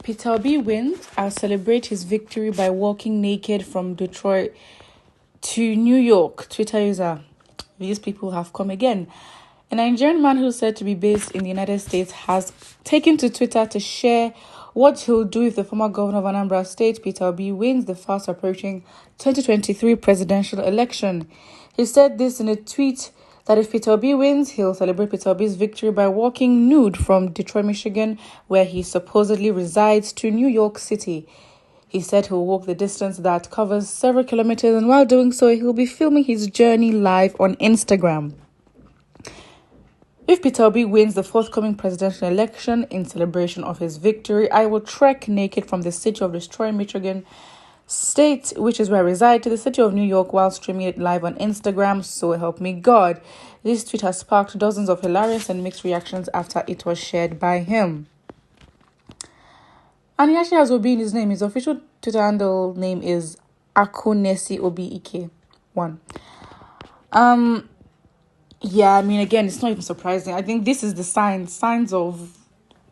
Peter Obi wins. I'll celebrate his victory by walking naked from Detroit to New York. Twitter user. These people have come again. A Nigerian man who's said to be based in the United States has taken to Twitter to share what he'll do if the former governor of Anambra State, Peter Obi, wins the fast approaching 2023 presidential election. He said this in a tweet that if Peter Obi wins, he'll celebrate Peter Obi's victory by walking nude from Detroit, Michigan, where he supposedly resides, to New York City. He said he'll walk the distance that covers several kilometers, and while doing so, he'll be filming his journey live on Instagram. If Peter Obi wins the forthcoming presidential election in celebration of his victory, I will trek naked from the city of Detroit, Michigan State, which is where I reside, to the city of New York while streaming it live on Instagram. So help me God. This tweet has sparked dozens of hilarious and mixed reactions after it was shared by him. And he actually has Obi in his name. His official Twitter handle name is Akunesi Obi Ike 1. Yeah, I mean, again, it's not even surprising. I think this is the signs of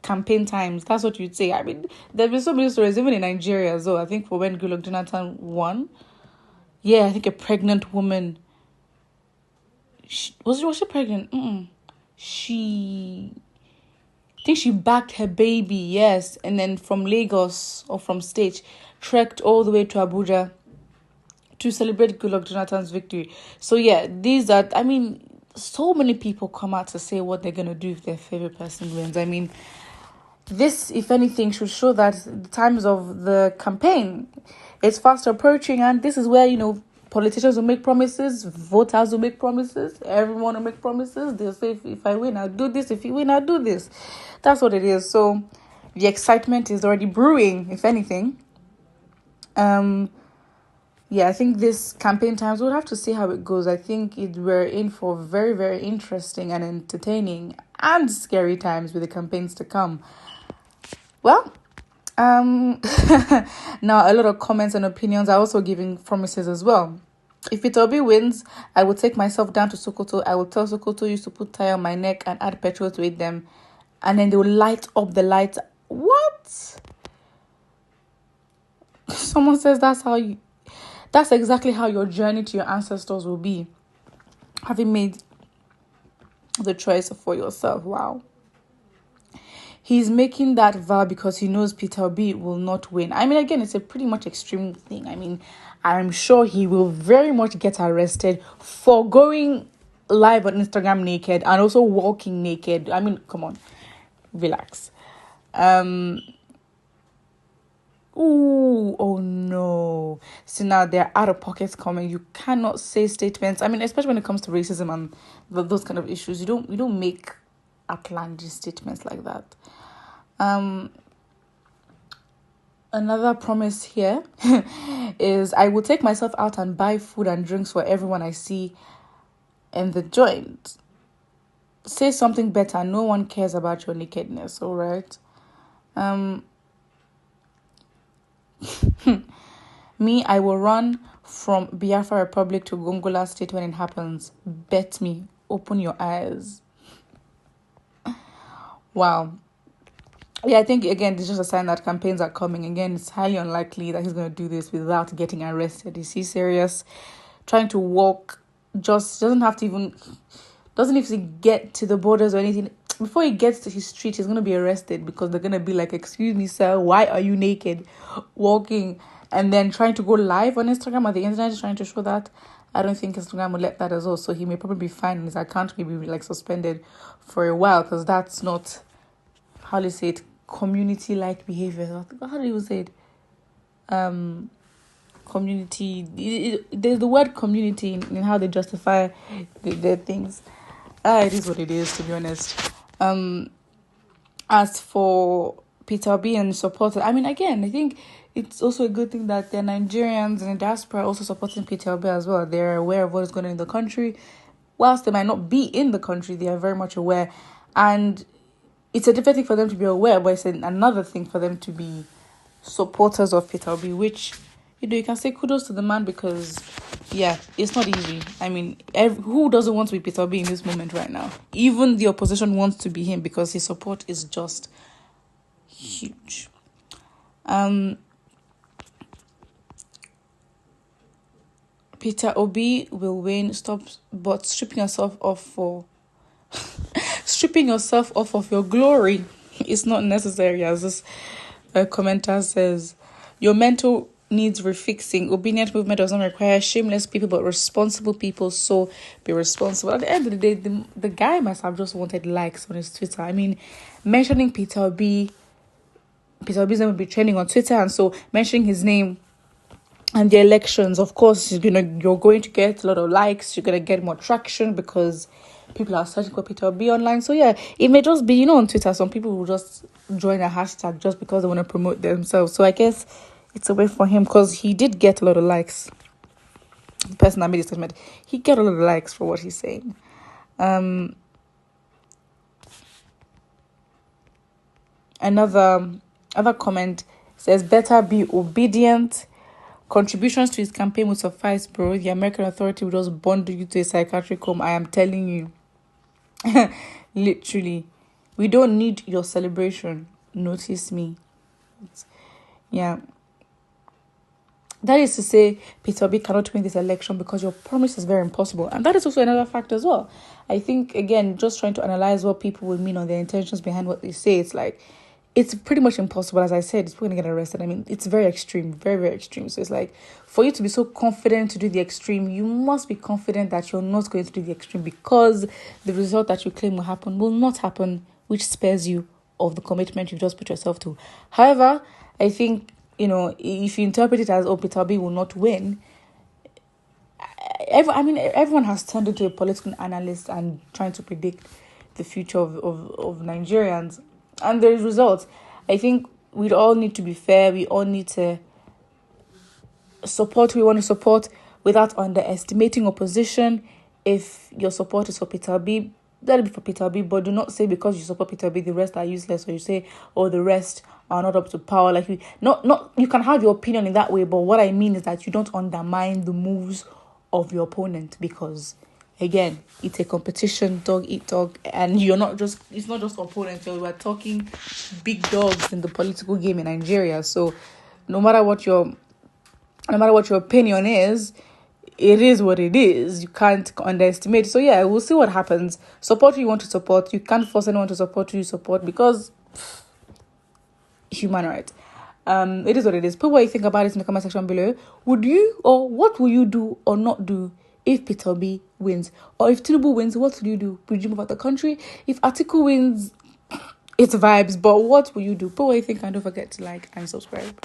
campaign times. That's what you'd say. I mean, there have been so many stories, even in Nigeria as well. I think for when Goodluck Jonathan won. Yeah, I think a pregnant woman. Was she pregnant? I think she backed her baby, yes. And then from Lagos or from state, trekked all the way to Abuja to celebrate Goodluck Jonathan's victory. So yeah, so many people come out to say what they're going to do if their favorite person wins. I mean, this, if anything, should show that the times of the campaign, it's fast approaching, and this is where, politicians will make promises, voters will make promises, everyone will make promises. They'll say, if I win, I'll do this. If you win, I'll do this. That's what it is. So the excitement is already brewing, if anything. Yeah, I think this campaign times, we'll have to see how it goes. I think we're in for very, very interesting and entertaining and scary times with the campaigns to come. Well, now a lot of comments and opinions are also giving promises as well. If Peter Obi wins, I will take myself down to Sokoto. I will tell Sokoto used to put tie on my neck and add petrol to it them, and then they will light up the lights. What? Someone says that's exactly how your journey to your ancestors will be, having made the choice for yourself. Wow. He's making that vow because he knows Peter Obi will not win. I mean, again, it's a pretty much extreme thing. I mean, I'm sure he will very much get arrested for going live on Instagram naked and also walking naked. I mean, come on, relax. Oh no. So now they're out of pockets coming. You cannot say statements. I mean, especially when it comes to racism and those kind of issues, you don't make outlandish statements like that. Another promise here is I will take myself out and buy food and drinks for everyone I see in the joint. Say something better. No one cares about your nakedness, all right? Me, I will run from Biafra Republic to Gongola State when it happens. Bet me. Open your eyes. Wow. Yeah, I think, again, it's just a sign that campaigns are coming. Again, it's highly unlikely that he's going to do this without getting arrested. Is he serious? Trying to walk, just doesn't even get to the borders or anything. Before he gets to his street, he's going to be arrested because they're going to be like, excuse me, sir, why are you naked walking? And then trying to go live on Instagram or the internet, trying to show that. I don't think Instagram will let that as well. So he may probably be fined and his account may be suspended for a while because that's not, how do you say it, community-like behavior. How do you say it? Community. There's the word community in how they justify their things. It is what it is, to be honest. As for Peter Obi and supporters, I mean, again, I think it's also a good thing that the Nigerians and the diaspora are also supporting Peter Obi as well. They're aware of what is going on in the country. Whilst they might not be in the country, they are very much aware. And it's a different thing for them to be aware, but it's another thing for them to be supporters of Peter Obi, which, you can say kudos to the man because, yeah, it's not easy. I mean, who doesn't want to be Peter Obi in this moment right now? Even the opposition wants to be him because his support is just huge. Peter Obi will win. Stop, but stripping yourself off of your glory is not necessary, as this commenter says. Your mental needs refixing. Obedient movement does not require shameless people, but responsible people. So be responsible. At the end of the day, the guy must have just wanted likes on his Twitter. I mean, mentioning Peter Obi's name will be trending on Twitter, and so mentioning his name and the elections, of course, you're going to get a lot of likes. You're gonna get more traction because people are searching for Peter Obi online. So yeah, it may just be, on Twitter, some people will just join a hashtag just because they want to promote themselves. So I guess it's a way for him, because he did get a lot of likes. The person that made the statement, he got a lot of likes for what he's saying. Another comment says, better be obedient. Contributions to his campaign will suffice, bro. The American authority will just bundle you to a psychiatric home. I am telling you. Literally. We don't need your celebration. Notice me. Yeah. That is to say, Peter Obi cannot win this election because your promise is very impossible. And that is also another fact as well. I think, again, just trying to analyze what people will mean on their intentions behind what they say. It's like, it's pretty much impossible. As I said, it's going to get arrested. I mean, it's very extreme, very, very extreme. So it's like, for you to be so confident to do the extreme, you must be confident that you're not going to do the extreme, because the result that you claim will not happen, which spares you of the commitment you've just put yourself to. However, I think, if you interpret it as, Peter Obi will not win, everyone has turned into a political analyst and trying to predict the future of Nigerians and the results. I think we all need to be fair. We all need to support who we want to support without underestimating opposition. If your support is for Peter Obi, let it be for Peter Obi, but do not say because you support Peter Obi, the rest are useless, or you say, the rest are not up to power. Like, you can have your opinion in that way, but what I mean is that you don't undermine the moves of your opponent, because, again, it's a competition, dog eat dog, and it's not just opponents. We're talking big dogs in the political game in Nigeria. So no matter what your opinion is, it is what it is. You can't underestimate. So yeah, we'll see what happens. Support who you want to support. You can't force anyone to support who you support, because human rights. It is what it is. Put what you think about it in the comment section below. Would you, or what will you do or not do if Peter Obi wins? Or if Tinubu wins, what will you do? Would you move out the country? If Atiku wins, it's vibes. But what will you do? Put what you think, and don't forget to like and subscribe.